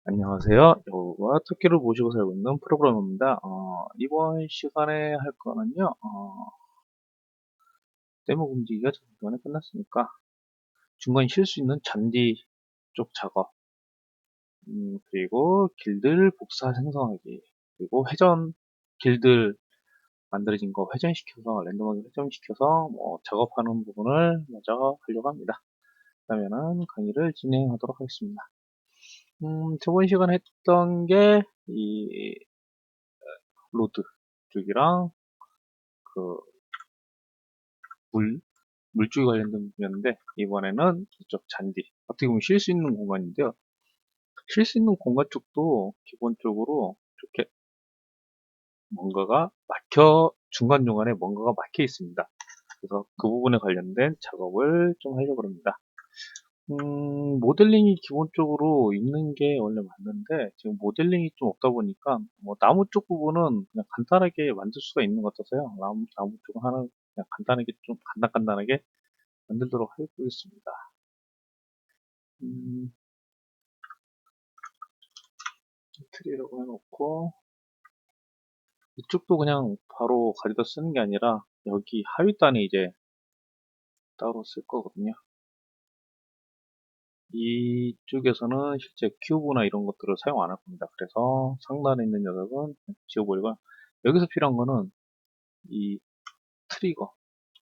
안녕하세요. 여우와 토끼를 모시고 살고 있는 프로그래머입니다. 이번 시간에 할 거는요, 데모 금지기가 전번에 끝났으니까 중간에 쉴 수 있는 잔디 쪽 작업, 그리고 길들 복사 생성하기, 그리고 회전, 길들 만들어진 거 회전시켜서, 랜덤하게 회전시켜서 작업하는 부분을 먼저 하려고 합니다. 그러면은 강의를 진행하도록 하겠습니다. 저번 시간에 했던 게, 로드 쪽이랑 그 물줄 관련된 부분이었는데 이번에는 이쪽 잔디 어떻게 보면 쉴 수 있는 공간인데요. 쉴 수 있는 공간 쪽도 기본적으로 이렇게 뭔가가 중간중간에 뭔가가 막혀 있습니다. 그래서 그 부분에 관련된 작업을 좀 하려고 합니다. 모델링이 기본적으로 있는 게 원래 맞는데 지금 모델링이 좀 없다 보니까 뭐 나무 쪽 부분은 그냥 간단하게 만들 수가 있는 것 같아서요. 나무 쪽은 하나 그냥 간단하게 좀 간단하게 만들도록 하겠습니다. 음, 트리라고 해놓고 이쪽도 그냥 바로 가져다 쓰는 게 아니라 여기 하위단에 이제 따로 쓸 거거든요. 이쪽에서는 실제 큐브나 이런 것들을 사용 안 할 겁니다. 그래서 상단에 있는 녀석은 지워버리고 여기서 필요한 거는 이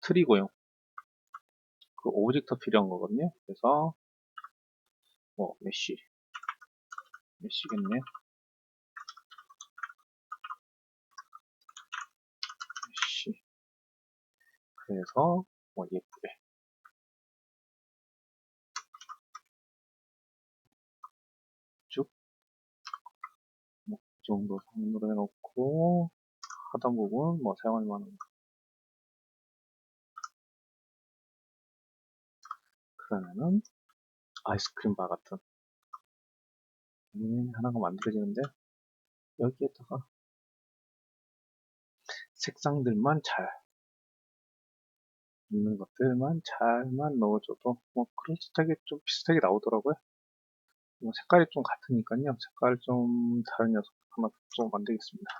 트리거용 그 오브젝트 필요한 거거든요. 그래서 메쉬겠네요. 메쉬. 그래서 예쁘게 쭉 이 정도 선으로 해놓고 하단 부분 사용할 만한 그러면은 아이스크림 바 같은 하나가 만들어지는데 여기에다가 색상들만 잘 있는 것들만 잘만 넣어줘도 그럴듯하게 좀 비슷하게 나오더라고요. 색깔이 좀 같으니까요. 색깔 좀 다른 녀석 하나 좀 만들겠습니다.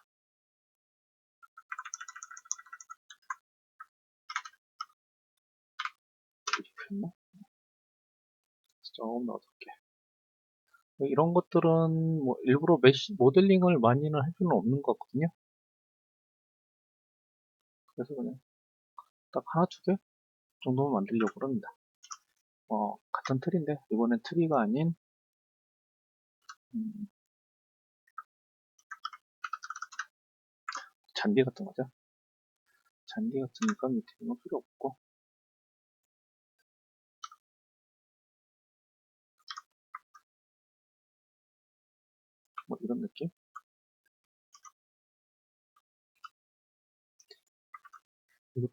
이렇게 했나? 조금 넣어둘게. 이런 것들은 일부러 모델링을 많이는 할 필요는 없는 것 같거든요. 그래서 그냥 딱 하나, 두 개 정도만 만들려고 합니다. 같은 틀인데 이번엔 트리가 아닌 음, 잔디 같은 거죠. 잔디 같으니까 밑에 있는 거 필요 없고 이런 느낌. 이것도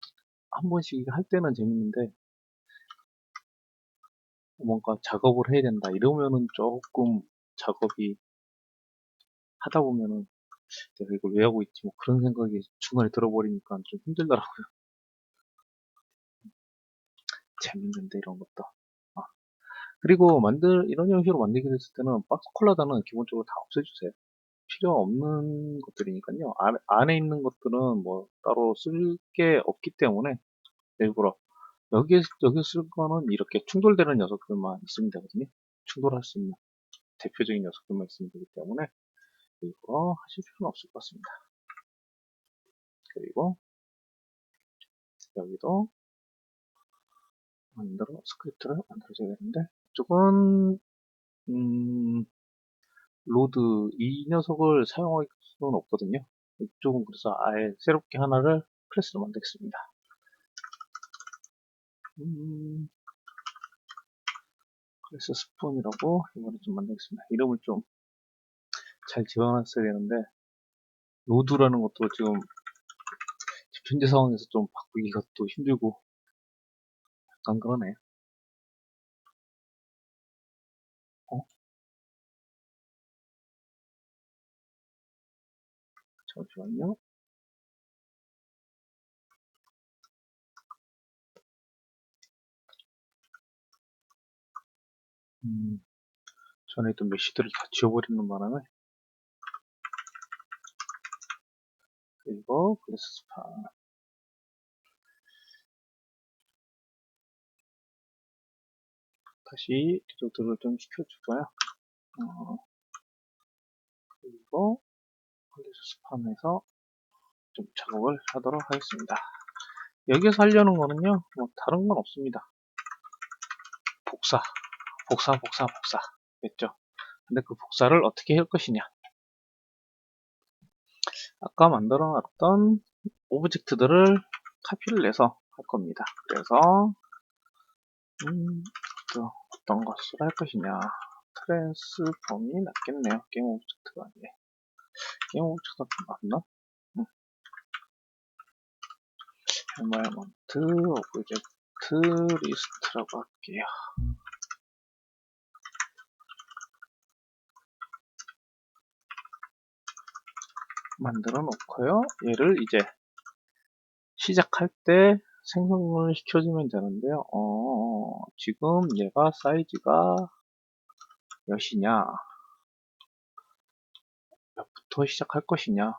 한 번씩 할 때는 재밌는데 뭔가 작업을 해야 된다 이러면은 조금 작업이 하다 보면은 내가 이걸 왜 하고 있지 그런 생각이 중간에 들어버리니까 좀 힘들더라고요. 재밌는데 이런 것도. 아, 그리고 이런 형식으로 만들게 됐을 때는 박스 콜라다는 기본적으로 다 없애주세요. 필요 없는 것들이니까요. 안에 있는 것들은 따로 쓸 게 없기 때문에 일부러 여기 쓸 거는 이렇게 충돌되는 녀석들만 있으면 되거든요. 충돌할 수 있는 대표적인 녀석들만 있으면 되기 때문에 일부러 하실 필요는 없을 것 같습니다. 그리고 여기도 스크립트를 만들어줘야 되는데 이쪽은 로드 이 녀석을 사용할 수는 없거든요. 이쪽은 그래서 아예 새롭게 하나를 클래스로 만들겠습니다. 클래스 스푼이라고 이번에 좀 만들겠습니다. 이름을 좀 잘 지어놨어야 되는데 로드라는 것도 지금 현재 상황에서 좀 바꾸기가 또 힘들고 약간 그러네. 어? 잠시만요. 전에 있던 메시들을 다 지워버리는 바람에. 그리고 클래스 스파. 다시 리로드를 좀 시켜주고요. 그리고 클래스 스팜에서 좀 작업을 하도록 하겠습니다. 여기서 하려는 거는요, 뭐 다른 건 없습니다. 복사. 겠죠? 근데 그 복사를 어떻게 할 것이냐. 아까 만들어 놨던 오브젝트들을 카피를 해서 할 겁니다. 그래서 또 어떤 것으로 할 것이냐. 트랜스폼이 낫겠네요. 게임 오브젝트가 아니네. 게임 오브젝트가 맞나? environment 오브젝트 리스트라고 할게요. 만들어 놓고요. 얘를 이제 시작할 때 생성을 시켜주면 되는데요. 지금 얘가 사이즈가 몇이냐, 몇부터 시작할 것이냐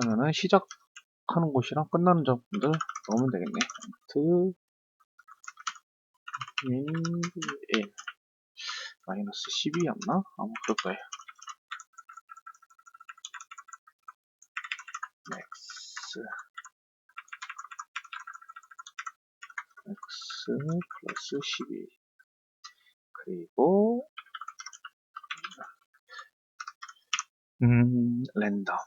하면은 시작하는 곳이랑 끝나는 점들 넣으면 되겠네. int min 마이너스 12였나? 아마 그럴 거예요. x 플러스 12 그리고 랜덤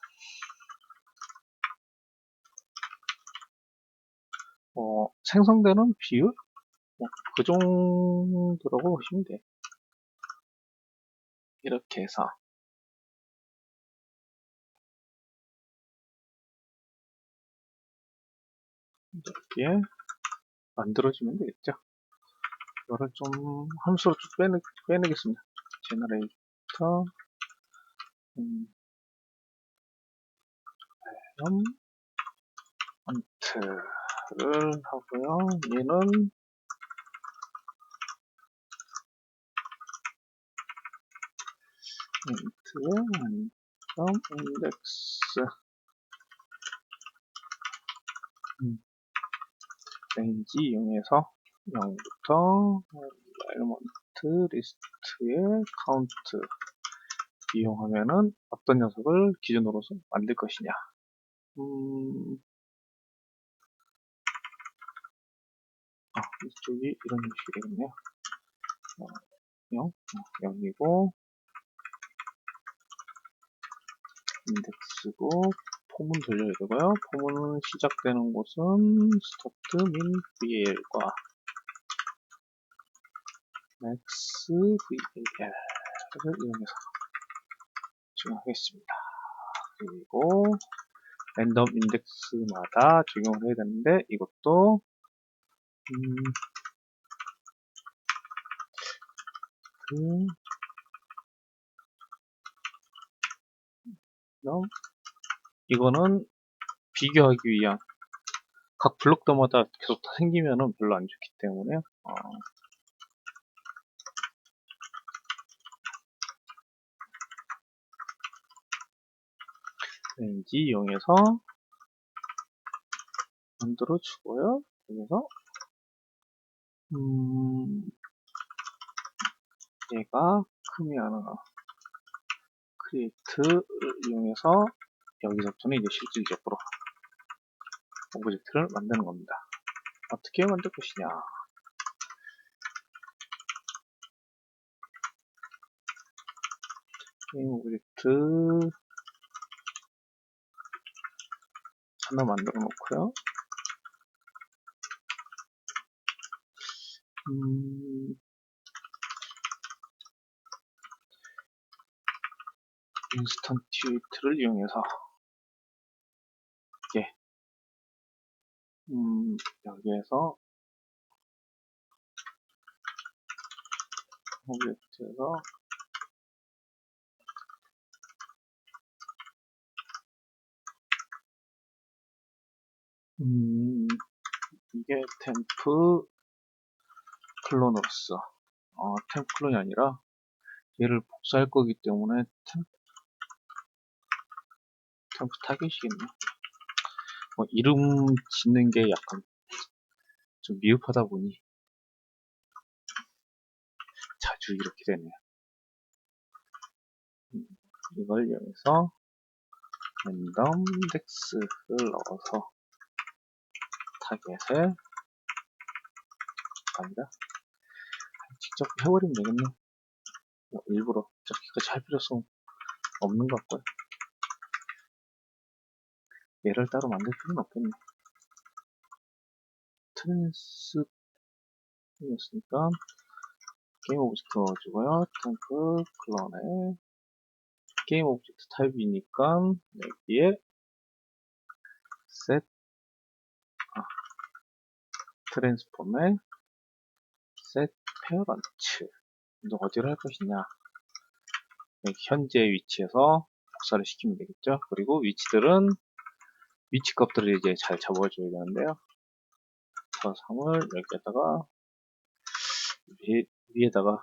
생성되는 비율? 그 정도라고 보시면 돼요. 이렇게 해서 이렇게 만들어주면 되겠죠. 이거를 좀 함수로 좀 빼내겠습니다. 제너레이터 언트를 하고요. 얘는 인트 인덱스 레인지 이용해서 0부터 엘리먼트 리스트의 카운트 이용하면은 어떤 녀석을 기준으로서 만들 것이냐. 이쪽이 이런 식이 되겠네요. 여기고 인덱스고 폼은 돌려야 되고요. 폼은 시작되는 곳은 start min val과 max val을 이용해서 적용하겠습니다. 그리고 랜덤 인덱스마다 적용을 해야 되는데 이것도 이거는 비교하기 위한 각 블록들마다 계속 다 생기면은 별로 안 좋기 때문에 레인지 이용해서 만들어 주고요. 그래서 얘가 크면 크리에이트를 이용해서 여기서부터는 이제 실질적으로 오브젝트를 만드는 겁니다. 어떻게 만들 것이냐. 게임 오브젝트 하나 만들어 놓고요. 인스턴티에이트를 이용해서 이게 여기에서 오브젝트에서 이게 템프 클로노스 템프 클론이 아니라 얘를 복사할 거기 때문에 템프 타겟이겠네. 이름 짓는 게 약간 좀 미흡하다 보니 자주 이렇게 되네요. 이걸 이용해서 랜덤 덱스를 넣어서 타겟에 갑니다. 직접 해버리면 되겠네. 일부러 저렇게까지 할 필요성 없는 것 같고요. 얘를 따로 만들 필요는 없겠네. 트랜스였으니까 게임 오브젝트 넣어주고요. 템프 클론에 게임 오브젝트 타입이니까 여기에 셋 트랜스폼에 셋 페어런트 어디로 할 것이냐, 현재 위치에서 복사를 시키면 되겠죠. 그리고 위치들은 위치 값들을 이제 잘 잡아줘야 되는데요. 저 3을 여기에다가 위에다가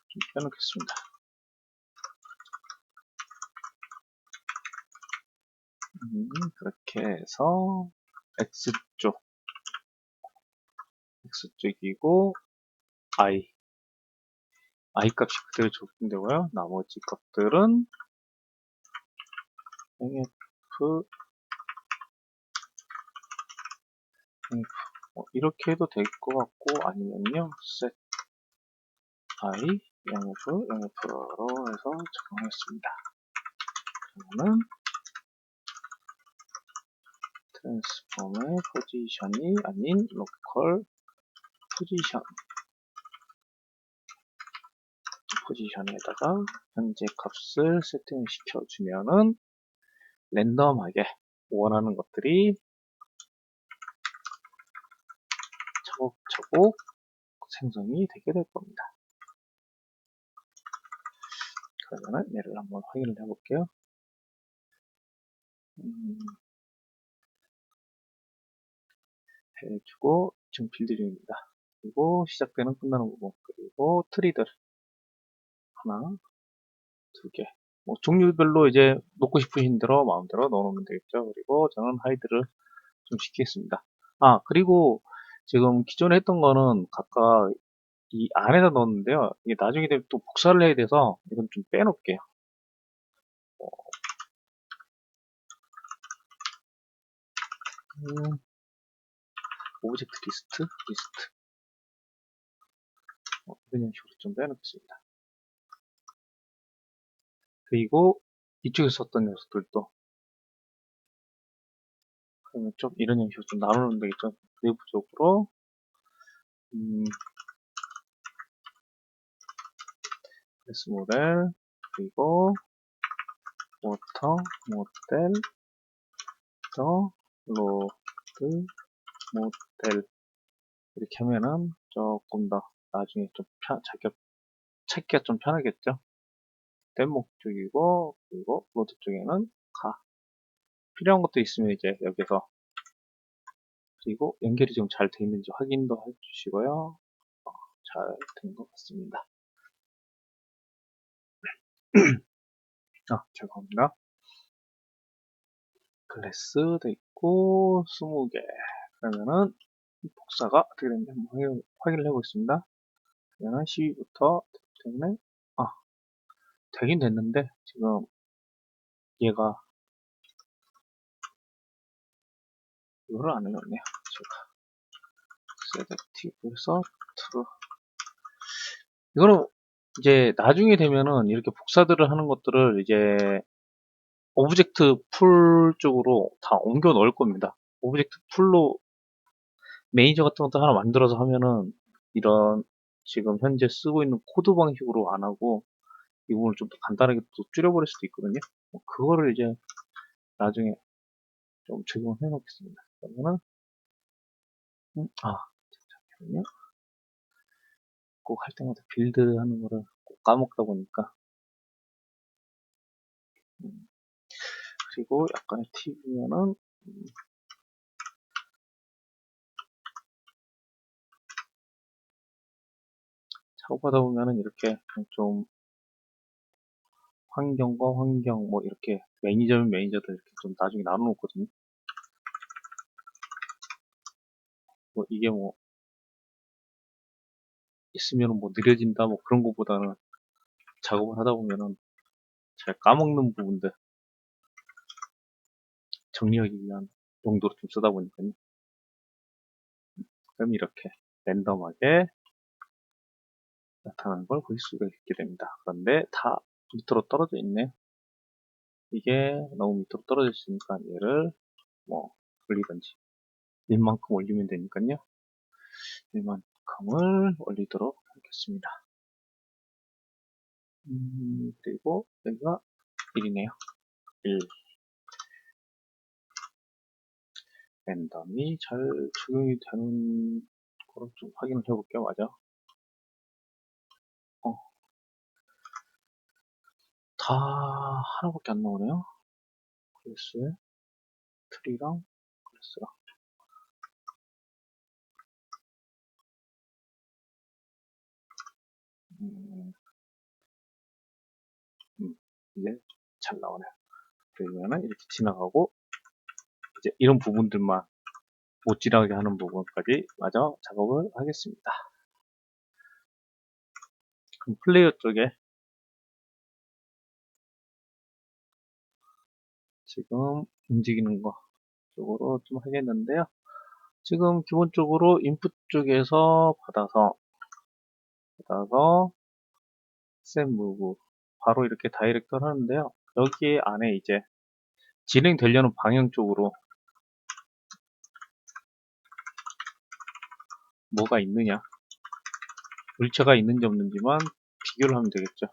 좀 빼놓겠습니다. 그렇게 해서 X쪽이고 I 값이 그대로 적용되고요. 나머지 값들은 NF 이렇게 해도 될 것 같고, 아니면요 set I NF로 해서 적용했습니다. 그러면은 트랜스폼의 포지션이 아닌 로컬 포지션에다가 현재 값을 세팅을 시켜주면은 랜덤하게 원하는 것들이 차곡차곡 생성이 되게 될 겁니다. 그러면은 얘를 한번 확인을 해볼게요. 해주고 지금 빌드 중입니다. 그리고 시작되는 끝나는 부분, 그리고 트리들 하나, 두 개, 종류별로 이제 놓고 싶으신 대로 마음대로 넣어놓으면 되겠죠. 그리고 저는 하이드를 좀 시키겠습니다. 그리고 지금 기존에 했던 거는 각각 이 안에다 넣었는데요. 이게 나중에 되면 또 복사를 해야 돼서 이건 좀 빼놓을게요. 오브젝트 리스트 이런 식으로 좀 빼놓겠습니다. 그리고 이쪽에서 썼던 녀석들도 그러면 좀 이런 형식으로 좀 나누면 되겠죠. 내부적으로 클래스 모델, 그리고 워터 모델, 더 로드 모델 이렇게 하면은 조금 더 나중에 좀 찾기가 좀 편하겠죠. 뗏목 쪽이고, 그리고 로드 쪽에는 필요한 것도 있으면 이제 여기서, 그리고 연결이 좀 잘 되어 있는지 확인도 해주시고요. 잘 된 것 같습니다. 죄송합니다. 클래스 돼 있고 20개. 그러면은 복사가 어떻게 되는지 한번 확인을 해보겠습니다. 그러면 12부터 때문에 되긴 됐는데 지금 얘가 이거를 안 해놨네요. 제가 selective에서 true. 이거는 이제 나중에 되면은 이렇게 복사들을 하는 것들을 이제 오브젝트 풀 쪽으로 다 옮겨 넣을 겁니다. 오브젝트 풀로 매니저 같은 것도 하나 만들어서 하면은 이런 지금 현재 쓰고 있는 코드 방식으로 안 하고 이 부분을 좀 더 간단하게 또 줄여버릴 수도 있거든요. 그거를 이제 나중에 좀 적용을 해 놓겠습니다. 그러면은 잠깐만요. 꼭 할 때마다 빌드 하는 거를 꼭 까먹다 보니까 그리고 약간의 팁이면은 작업하다 보면은 이렇게 좀 환경과 환경, 뭐 이렇게 매니저면 매니저들 이렇게 좀 나중에 나눠 놓거든요. 뭐 이게 뭐 있으면 뭐 느려진다 뭐 그런 것보다는 작업을 하다 보면은 잘 까먹는 부분들 정리하기 위한 용도로 좀 쓰다 보니까요. 그럼 이렇게 랜덤하게 나타나는 걸 볼 수가 있게 됩니다. 그런데 다 밑으로 떨어져 있네요. 이게 너무 밑으로 떨어져 있으니까 얘를 뭐 올리든지 1만큼 올리면 되니까요. 1만큼을 올리도록 하겠습니다. 그리고 여기가 1이네요. 1. 랜덤이 잘 적용이 되는 거를 좀 확인을 해볼게요. 맞아. 다 하나밖에 안 나오네요. 클래스에 트리랑 클래스랑. 음, 이제 잘 나오네요. 그러면은 이렇게 지나가고 이제 이런 부분들만 못 지나가게 하는 부분까지 마저 작업을 하겠습니다. 그럼 플레이어 쪽에 지금 움직이는 거 쪽으로 좀 하겠는데요. 지금 기본적으로 인풋 쪽에서 받아서 셋 무브 바로 이렇게 다이렉트를 하는데요. 여기 안에 이제 진행되려는 방향 쪽으로 뭐가 있느냐, 물체가 있는지 없는지만 비교를 하면 되겠죠.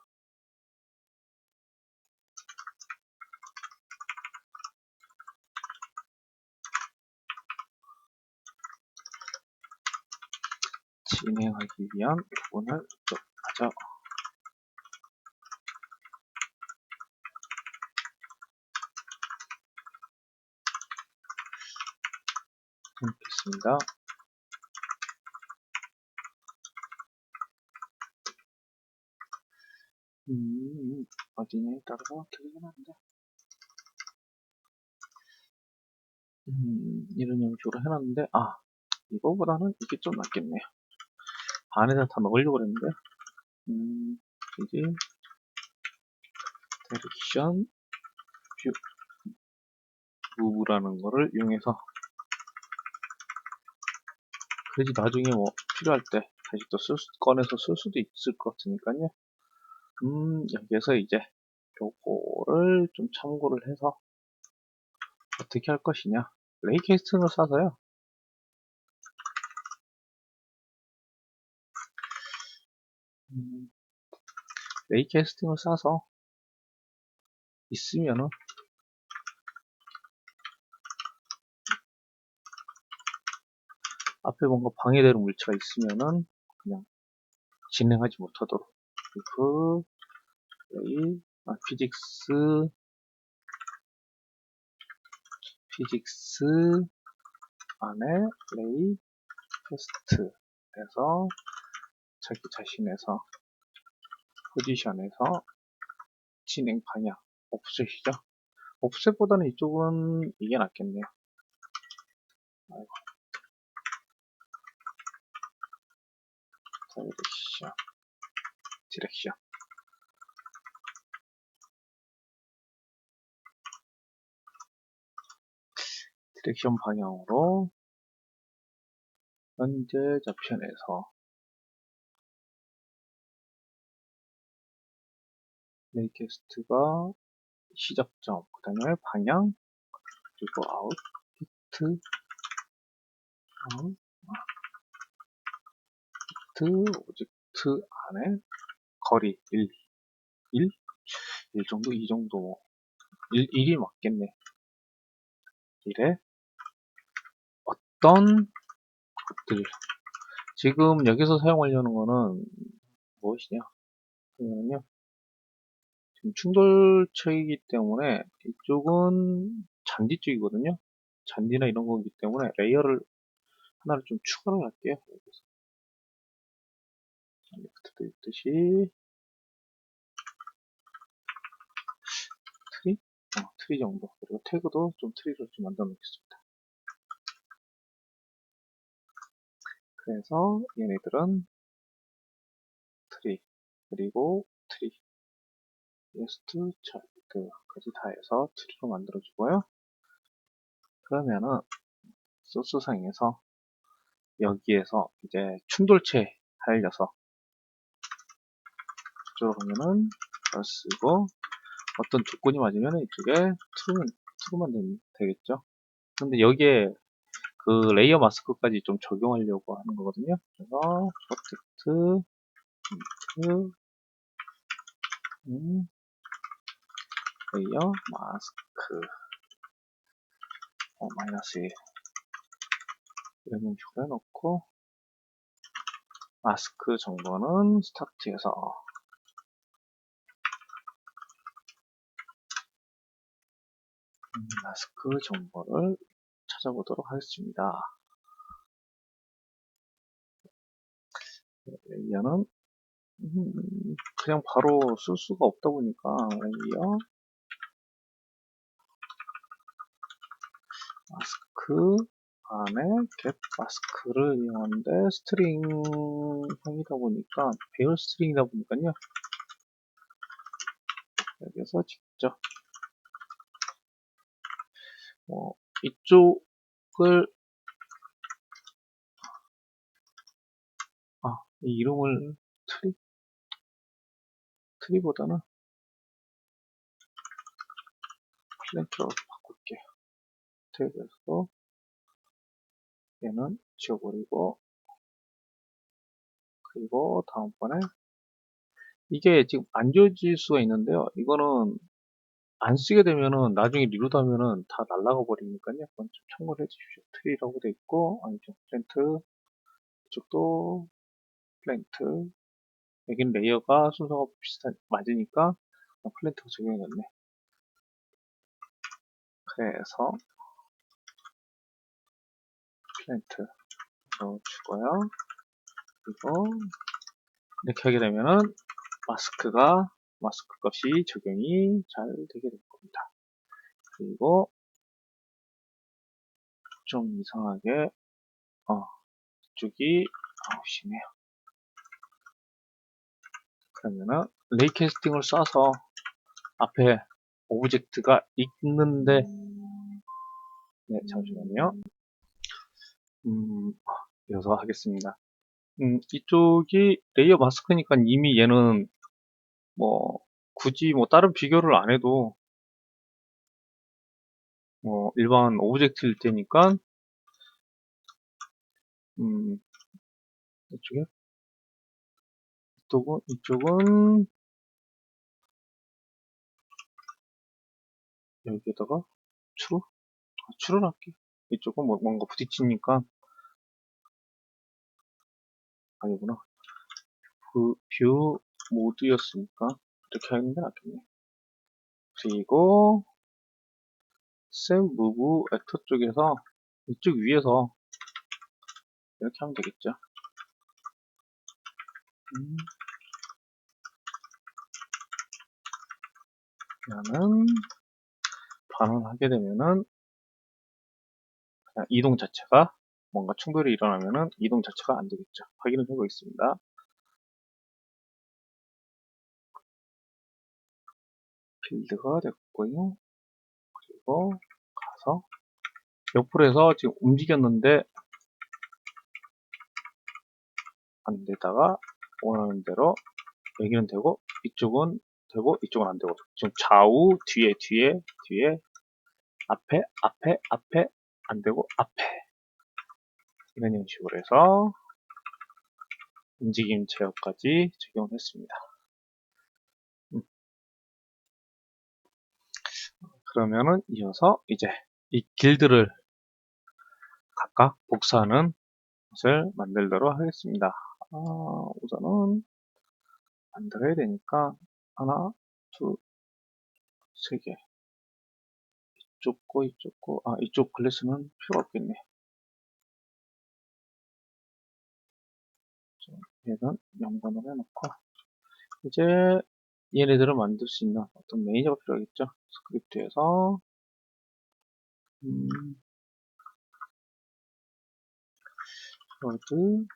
진행하기 위한 부분을 좀 가져 놓겠습니다. 어디냐에 따라서 틀리긴 한데 이런 형식으로 해놨는데 이거보다는 이게 좀 낫겠네요. 안에다 다 넣으려고 그랬는데 이제 디렉션 뷰 무브라는 거를 이용해서 그래야지 나중에 뭐 필요할 때 다시 또 꺼내서 쓸 수도 있을 것 같으니까요. 여기에서 이제 요거를 좀 참고를 해서 어떻게 할 것이냐. 레이 캐스팅을 싸서요. 레이 캐스팅을 싸서 있으면은 앞에 뭔가 방해되는 물체가 있으면은 그냥 진행하지 못하도록 if 레이 피직스 안에 레이 테스트에서 자기 자신에서 포지션에서 진행 방향 옵셋이죠. 옵셋보다는 이쪽은 이게 낫겠네요. 아이고. 디렉션 디렉션 방향으로 현재 좌편에서 레이캐스트가 시작점, 그 다음에 방향, 그리고 아웃, 히트, 아웃, 히트, 오젝트 안에 거리 1 정도, 2 정도, 뭐 1이 맞겠네. 1에 어떤 것들 지금 여기서 사용하려는 거는 무엇이냐? 그러면요. 지금 충돌체이기 때문에 이쪽은 잔디 쪽이거든요. 잔디나 이런 거기 때문에 레이어를 하나를 좀 추가를 할게요. 여기서. 리프트도 있듯이 트리? 트리 정도. 그리고 태그도 좀 트리로 좀 만들어 놓겠습니다. 그래서 얘네들은 트리, 그리고 트리, 예스트, 차일드까지 다 해서 트리로 만들어주고요. 그러면은 소스상에서 여기에서 이제 충돌체 하려서 이쪽으로 가면은 쓰고 어떤 조건이 맞으면 이쪽에 true만 되겠죠. 근데 여기에 그 레이어 마스크까지 좀 적용하려고 하는 거거든요. 그래서 프로텍트 인트 레이어 마스크 마이너스 1 이런 식으로 해놓고 마스크 정보는 스타트에서 마스크 정보를 찾아보도록 하겠습니다. 레이어는 그냥 바로 쓸 수가 없다 보니까 레이어 마스크 안에 get 마스크를 이용하는데 스트링형이다 보니까 배열 스트링이다 보니까요. 여기서 직접 이쪽을 이 이름을 트리보다는 플랜트로 바꿀게요. 탭에서 얘는 지워버리고 그리고 다음번에 이게 지금 안 지워질 수가 있는데요. 이거는 안 쓰게 되면은 나중에 리로드 하면은 다 날라가 버리니까요. 그건 좀 참고를 해주십시오. 트리라고 돼 있고 아니죠. 플랜트 이쪽도 플랜트 여긴 레이어가 순서가 맞으니까 플랜트가 적용이 됐네. 그래서 플랜트 넣어주고요. 그리고 이렇게 하게 되면은 마스크 값이 적용이 잘 되게 될 겁니다. 그리고 좀 이상하게 이쪽이 심해요. 그러면은 레이캐스팅을 쏴서 앞에 오브젝트가 있는데 네 잠시만요. 이어서 하겠습니다. 이쪽이 레이어 마스크니까 이미 얘는 굳이 다른 비교를 안 해도 일반 오브젝트일 테니까 이쪽은 여기에다가 추를 할게. 이쪽은 뭔가 부딪히니까 아니구나. 뷰 모드였으니까 이렇게 하는 게 낫겠네. 그리고 셀 무브 액터 쪽에서 이쪽 위에서 이렇게 하면 되겠죠. 그러면 반응하게 되면은 그냥 이동 자체가 뭔가 충돌이 일어나면은 이동 자체가 안 되겠죠. 확인을 해보겠습니다. 필드가 됐고요. 그리고 가서 옆으로 해서 지금 움직였는데 안 되다가 원하는 대로 여기는 되고 이쪽은 되고 이쪽은 안 되고 지금 좌우 뒤에 앞에 안 되고 앞에 이런 형식으로 해서 움직임 제어까지 적용했습니다. 그러면은 이어서 이제 이 길드를 각각 복사하는 것을 만들도록 하겠습니다. 우선은 만들어야 되니까 하나, 둘, 세 개. 이쪽 클래스는 필요 없겠네. 얘는 0번으로 해놓고, 이제 얘네들을 만들 수 있는 어떤 매니저가 필요하겠죠. 스크립트에서 로드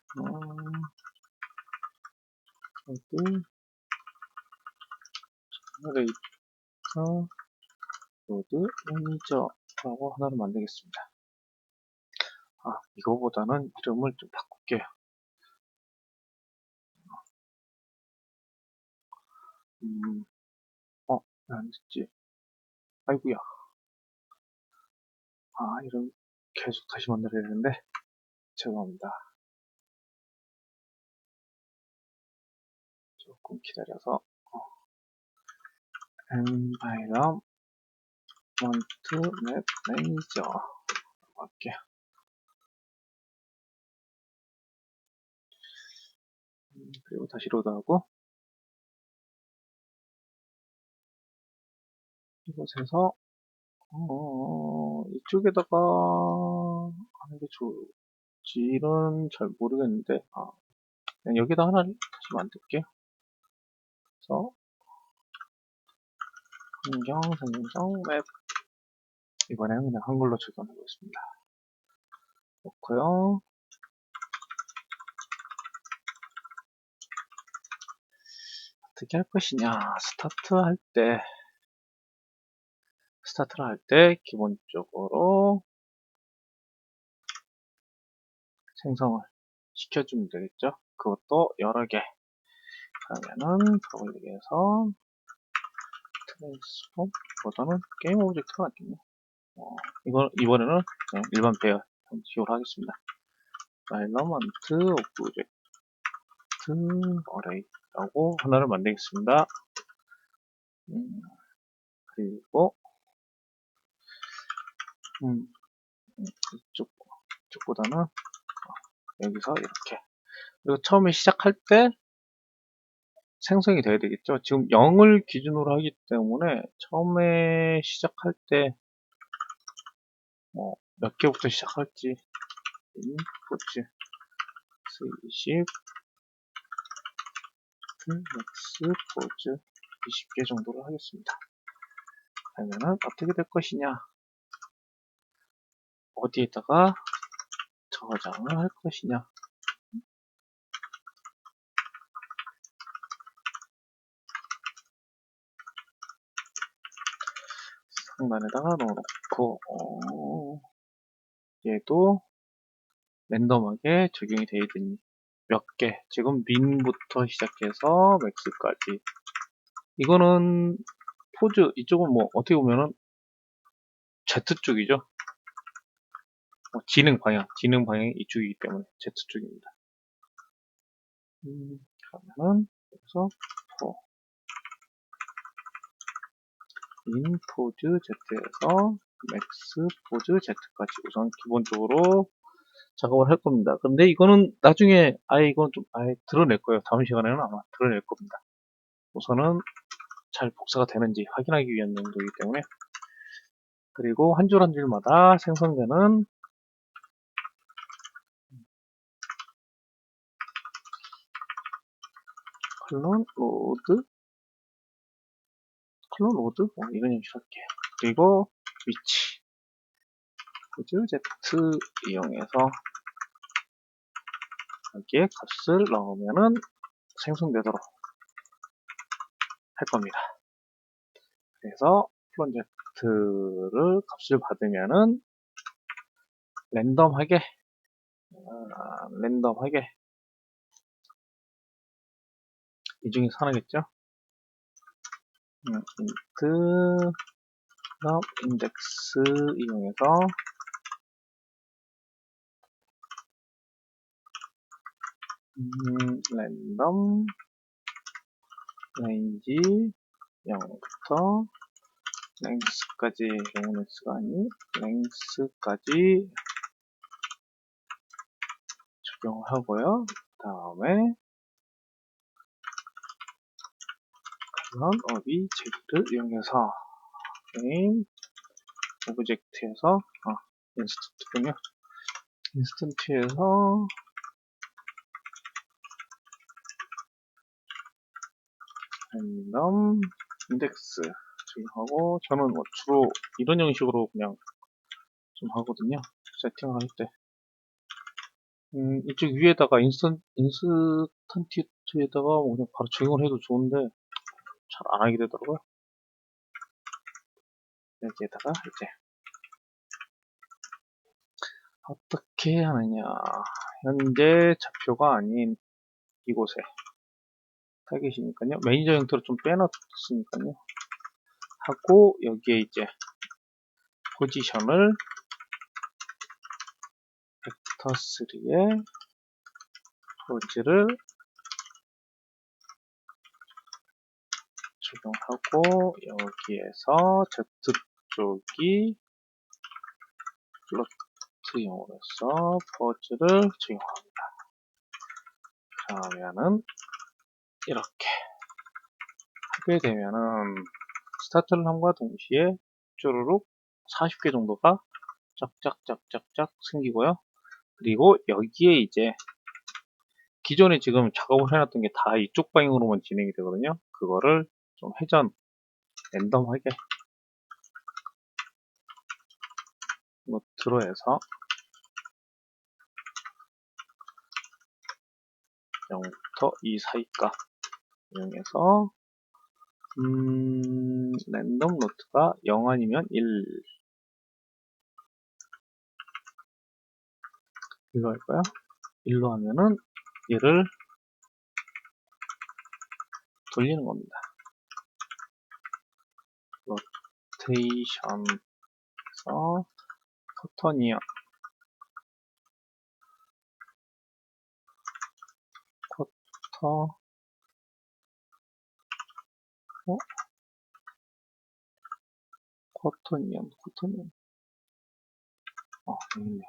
제너레이터 로드 매니저라고 하나를 만들겠습니다. 이거보다는 이름을 좀 바꿀게요. 왜 안 됐지? 아이구야. 이름 계속 다시 만들어야 되는데, 죄송합니다. 조금 기다려서, environment map manager 할게요. 그리고 다시 로드하고, 이곳에서 이쪽에다가 하는 게 좋을지는 잘 모르겠는데, 그냥 여기다 하나를 다시 만들게요. 그래서 환경 생성 맵, 이번에는 그냥 한글로 적용해보겠습니다. 좋고요. 어떻게 할 것이냐, 스타트를 할 때 기본적으로 생성을 시켜주면 되겠죠. 그것도 여러 개. 그러면은 더블릭에서 트랜스폼보다는 게임 오브젝트가 낫겠네. 이번에는 그냥 일반 배열 형식으로 하겠습니다. 엘러먼트 오브젝트 어레이라고 하나를 만들겠습니다. 그리고 이쪽보다는 여기서 이렇게. 그리고 처음에 시작할 때 생성이 돼야 되겠죠. 지금 0을 기준으로 하기 때문에 처음에 시작할 때 몇 개부터 시작할지 인포츠 스위십 맥스포즈 20개 정도를 하겠습니다. 그러면은 어떻게 될 것이냐, 어디에다가 저장을 할 것이냐. 상단에다가 넣어놓고 얘도 랜덤하게 적용이 되어 있더니 몇 개, 지금 민부터 시작해서 맥스까지. 이거는 포즈, 이쪽은 뭐 어떻게 보면은 Z쪽이죠. 지능 방향이 이쪽이기 때문에 Z쪽입니다. 그러면은 여기서 인포즈 Z에서 맥스포즈 Z까지 우선 기본적으로 작업을 할 겁니다. 근데 이거는 나중에 이건 좀 드러낼 거예요. 다음 시간에는 아마 드러낼 겁니다. 우선은 잘 복사가 되는지 확인하기 위한 용도이기 때문에. 그리고 한 줄 한 줄마다 생성되는 클론 로드 이런 형식 할게요. 그리고 위치 포즈 Z 이용해서 여기에 값을 넣으면은 생성되도록 할 겁니다. 그래서 플론 Z를 값을 받으면은 랜덤하게 이 중에서 하나겠죠. 인트 인덱스 이용해서 랜덤 레인지 0부터 랭스까지, 랭스가 아닌 랭스까지 적용을 하고요. 그 다음에 그런 오브젝트를 이용해서 게임 오브젝트에서 인스턴트군요. 인스턴트에서 랜덤 인덱스 적용하고, 저는 뭐 주로 이런 형식으로 그냥 좀 하거든요. 세팅을 할 때. 이쪽 위에다가 인스턴티트에다가 뭐 그냥 바로 적용을 해도 좋은데, 잘 안 하게 되더라고요. 여기에다가 이제 어떻게 하느냐. 현재 좌표가 아닌 이곳에 타겟이니까요. 매니저 형태로 좀 빼놨으니까요. 하고, 여기에 이제 포지션을 벡터3에 포즈를 적용하고, 여기에서 Z쪽이 플로트용으로서 포즈를 적용합니다. 그러면은 이렇게 하게 되면은 스타트를 함과 동시에 쭈루룩 40개 정도가 짝짝짝짝짝 생기고요. 그리고 여기에 이제 기존에 지금 작업을 해놨던 게 다 이쪽 방향으로만 진행이 되거든요. 그거를 좀 회전 랜덤하게 노트로 해서 0부터 2 사이가 이용해서 랜덤 노트가 0 아니면 1로 할까요? 1로 하면은 얘를 돌리는 겁니다. 로테이션에서 코터니언 코터 코터니언 여기네요.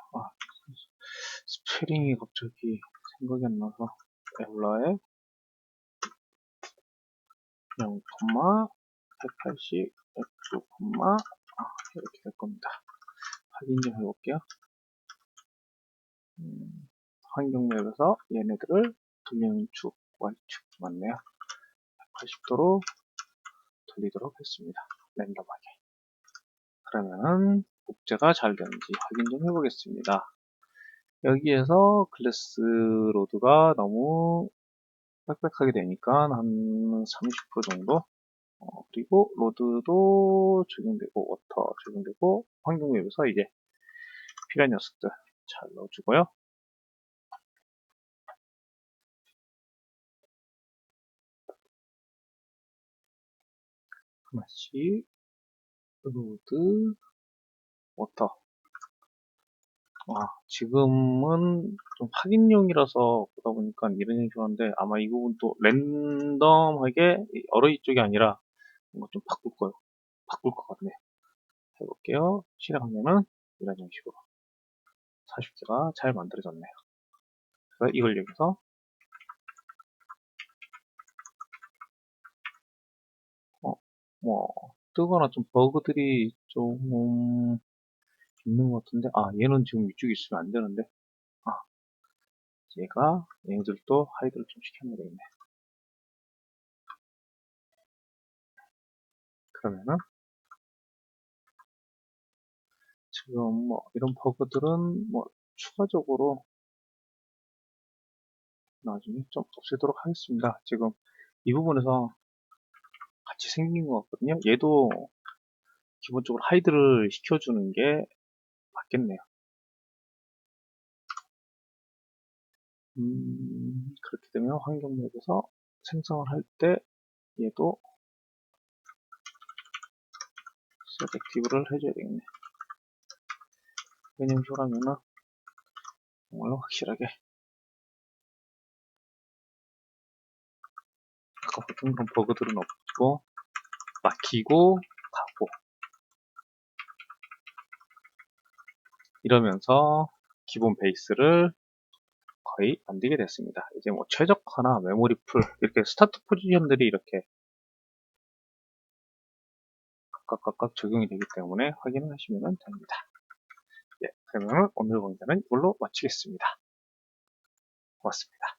스페링이 갑자기 생각이 안 나서 에울라에 0, 180, 109, 이렇게 될 겁니다. 확인 좀 해볼게요. 환경맵에서 얘네들을 돌리는 축, Y축 맞네요. 180도로 돌리도록 했습니다. 랜덤하게. 그러면은 복제가 잘 되는지 확인 좀 해보겠습니다. 여기에서 글래스 로드가 너무 빽빽하게 되니까 한 30% 정도, 그리고 로드도 적용되고 워터 적용되고, 환경맵에서 이제 필요한 녀석들 잘 넣어주고요. 하나씩 로드 워터. 지금은 좀 확인용이라서 보다 보니까 이런 식으로 하는데, 아마 이 부분도 랜덤하게 어레이 쪽이 아니라 뭔가 좀 바꿀 것 같네. 해볼게요. 실행하면은 이런 식으로 40개가 잘 만들어졌네요. 그래서 이걸 여기서 뭐 뜨거나 좀 버그들이 좀 있는 것 같은데, 얘는 지금 이쪽에 있으면 안 되는데, 얘들도 하이드를 좀 시켜놔야 되겠네. 그러면은 지금 뭐 이런 버그들은 뭐 추가적으로 나중에 좀 없애도록 하겠습니다. 지금 이 부분에서 같이 생긴 것 같거든요. 얘도 기본적으로 하이드를 시켜주는 게 맞겠네요. 그렇게 되면 환경맵에서 생성을 할 때 얘도 셀렉티브를 해줘야 되겠네. 왜냐면 쇼라면은 정말로 확실하게 아까 봤던 그런 버그들은 없고 막히고 가고 이러면서 기본 베이스를 거의 만들게 됐습니다. 이제 뭐 최적화나 메모리 풀 이렇게 스타트 포지션들이 이렇게 각각 적용이 되기 때문에 확인을 하시면 됩니다. 그러면 오늘 강좌는 이걸로 마치겠습니다. 고맙습니다.